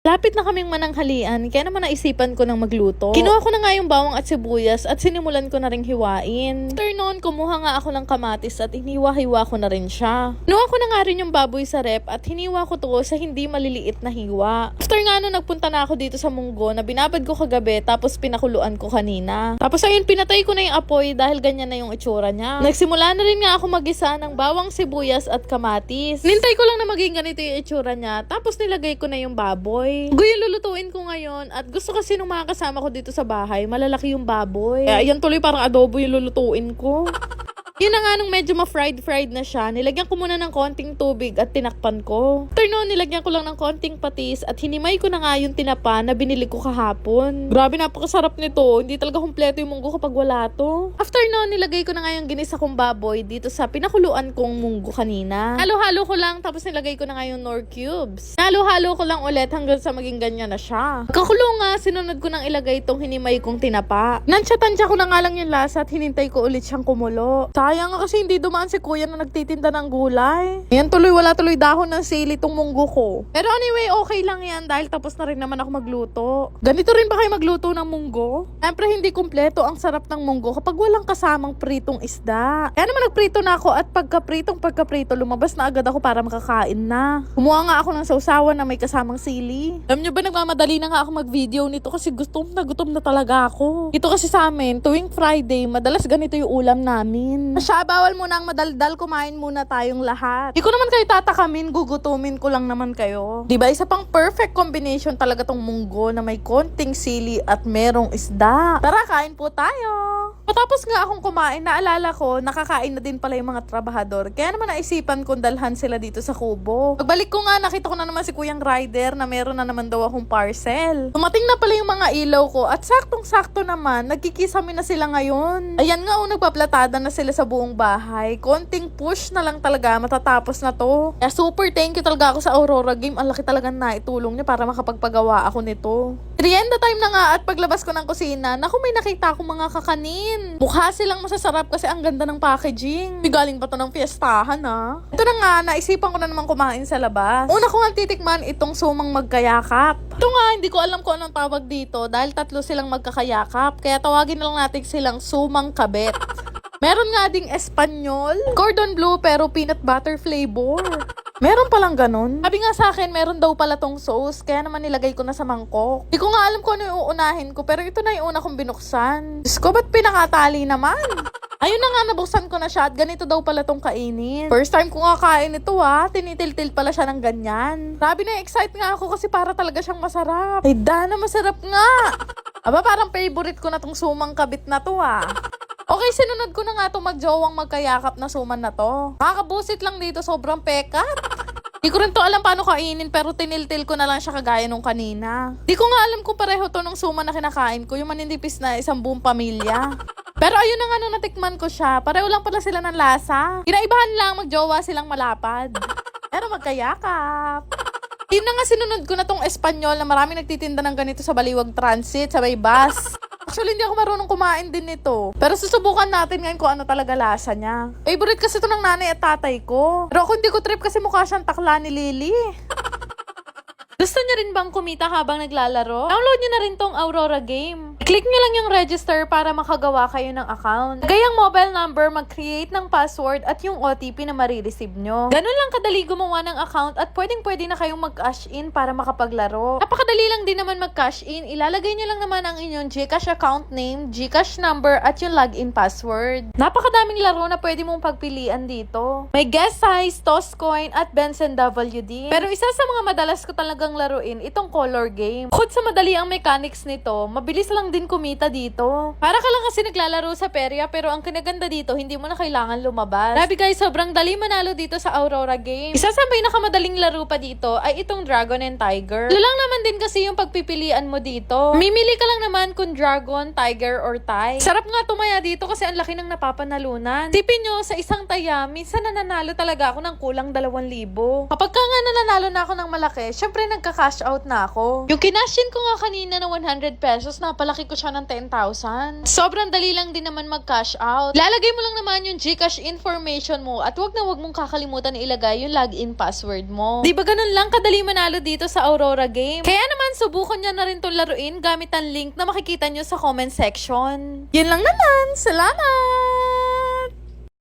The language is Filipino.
Lapit na kaming mananghalian, kaya naman naisipan ko ng magluto. Kinuha ko na nga yung bawang at sibuyas at sinimulan ko na ring hiwain. After noon, kumuha nga ako ng kamatis at hiniwa-hiwa ko na rin siya. Kinuha ko na nga rin yung baboy sa rep at hiniwa ko to sa hindi maliliit na hiwa. After nga no, nagpunta na ako dito sa munggo na binabad ko kagabi tapos pinakuluan ko kanina. Tapos ayun, pinatay ko na yung apoy dahil ganyan na yung itsura niya. Nagsimula na rin nga ako mag-isa ng bawang, sibuyas at kamatis. Nintay ko lang na maging ganito yung itsura niya tapos nilagay ko na yung baboy. Yung lulutuin ko ngayon at gusto kasi nung mga kasama ko dito sa bahay, malalaki yung baboy. Kaya ayan tuloy parang adobo yung lulutuin ko. Yun na nga nung medyo ma-fried na siya, nilagyan ko muna ng konting tubig at tinakpan ko. After noon, nilagyan ko lang ng konting patis at hinimay ko na nga yung tinapa na binili ko kahapon. Grabe, napakasarap nito. Hindi talaga kumpleto yung munggo kapag wala to. After noon, nilagay ko na nga yung ginisa kong baboy dito sa pinakuluan kong munggo kanina. Halo-halo ko lang tapos nilagay ko na nga yung Knorr cubes. Halo-halo ko lang ulit hanggang sa maging ganyan na siya. Kakulo nga, sinunod ko nang ilagay itong hinimay kong tinapa. Nansya-tansya ko na nga lang yung lasa at hinintay ko ulit siyang kumulo. Sayang nga kasi hindi dumaan si kuya na nagtitinda ng gulay. Ayan tuloy, wala tuloy dahon ng sili tong munggo ko. Pero anyway, okay lang yan dahil tapos na rin naman ako magluto. Ganito rin ba kayo magluto ng munggo? Siyempre hindi kumpleto ang sarap ng munggo kapag walang kasamang pritong isda. Kaya naman nagprito na ako at pagkaprito lumabas na agad ako para makakain na. Kumuha nga ako ng sausawan na may kasamang sili. Alam nyo ba, nagmamadali na nga ako mag-video nito kasi gutom na talaga ako. Ito kasi sa amin, tuwing Friday, madalas ganito yung ulam namin. Bawal muna ang madaldal, kumain muna tayong lahat. Di ko naman kayo tatakamin, gugutumin ko lang naman kayo. Diba, isa pang perfect combination talaga tong munggo na may konting sili at merong isda. Tara, kain po tayo! Matapos nga akong kumain, naalala ko, nakakain na din pala yung mga trabahador. Kaya naman naisipan kong dalhan sila dito sa kubo. Pagbalik ko nga, nakita ko na naman si Kuyang Rider na meron na naman daw akong parcel. Tumating na pala yung mga ilaw ko at saktong-sakto naman, nagkikisami na sila ngayon. Ayan nga, nagpaplatada na sila sa buong bahay. Konting push na lang talaga, matatapos na to. Kaya super thank you talaga ako sa Aurora Game. Ang laki talaga na itulong niya para makapagpagawa ako nito. Merienda time na nga at paglabas ko ng kusina, naku, may nakita akong mga kakanin. Mukha silang masasarap kasi ang ganda ng packaging. Galing pa to ng fiestahan ha. Ito na nga, naisipan ko na naman kumain sa labas. Una ko nga titikman itong sumang magkayakap. Ito nga, hindi ko alam kung anong tawag dito dahil tatlo silang magkakayakap. Kaya tawagin na lang natin silang sumang kabet. Meron nga ding Espanyol, cordon bleu pero peanut butter flavor. Meron palang ganun. Sabi nga sa akin, meron daw pala tong sauce, kaya naman nilagay ko na sa mangkok. Di ko nga alam kung ano yung uunahin ko, pero ito na yung una kong binuksan. Diyos ko, ba't pinakatali naman? Ayun na nga, nabuksan ko na siya at ganito daw pala tong kainin. First time ko nga kain ito tinitil-til pala siya ng ganyan. Grabe na, excite nga ako kasi para talaga siyang masarap. Ay, Dana, masarap nga. Aba, parang favorite ko na tong sumang kabit na to Okay, sinunod ko na nga itong magjowang magkayakap na suman na to. Makakabusit lang dito, sobrang pekat. Di ko rin to alam paano kainin pero tiniltil ko na lang siya kagaya nung kanina. Di ko nga alam kung pareho to nung suman na kinakain ko, yung maninipis na isang buong pamilya. Pero ayun na nga nung natikman ko siya, pareho lang pala sila ng lasa. Kinaibahan lang, magjowa silang malapad. Pero magkayakap. Yun na nga, sinunod ko na tong Espanyol na marami nagtitinda ng ganito sa Baliwag Transit, sa may bus. Actually, hindi ako marunong kumain din nito. Pero susubukan natin ngayon kung ano talaga lasa niya. Favorite kasi ito ng nanay at tatay ko. Pero ako hindi ko trip kasi mukha siyang takla ni Lily. Gusto niyo rin bang kumita habang naglalaro? Download niyo na rin tong Aurora Game. Click niyo lang yung register para makagawa kayo ng account. Lagay ang mobile number, mag-create ng password at yung OTP na marireceive nyo. Ganun lang kadali gumawa ng account at pwedeng-pwede na kayong mag-cash in para makapaglaro. Napakadali lang din naman mag-cash in. Ilalagay niyo lang naman ang inyong GCash account name, GCash number at yung login password. Napakadaming laro na pwede mong pagpilian dito. May Guess Size, Toss Coin at Benson WD. Pero isa sa mga madalas ko talagang laruin itong color game. Bukod sa madali ang mechanics nito, mabilis lang din kumita dito. Para ka lang kasi naglalaro sa perya pero ang kinaganda dito, hindi mo na kailangan lumabas. Grabe guys, sobrang dali manalo dito sa Aurora Game. Isa sa pinakamadaling laro pa dito ay itong Dragon and Tiger. Ito lang naman din kasi yung pagpipilian mo dito. Mimili ka lang naman kung Dragon, Tiger, or Tie. Sarap nga tumaya dito kasi ang laki ng napapanalunan. Tipin nyo, sa isang taya, minsan nananalo talaga ako ng kulang 2,000. Kapag ka nga nananalo na ako ng malaki, syempre nagka-cash out na ako. Yung kinashin ko nga kanina na 100 pesos, napalaki ko siya ng 10,000. Sobrang dali lang din naman mag-cash out. Lalagay mo lang naman yung GCash information mo at wag mong kakalimutan na ilagay yung login password mo. Di ba ganun lang kadali manalo dito sa Aurora Game? Kaya naman subukan nyo na rin itong laruin gamit ang link na makikita nyo sa comment section. Yun lang naman. Salamat!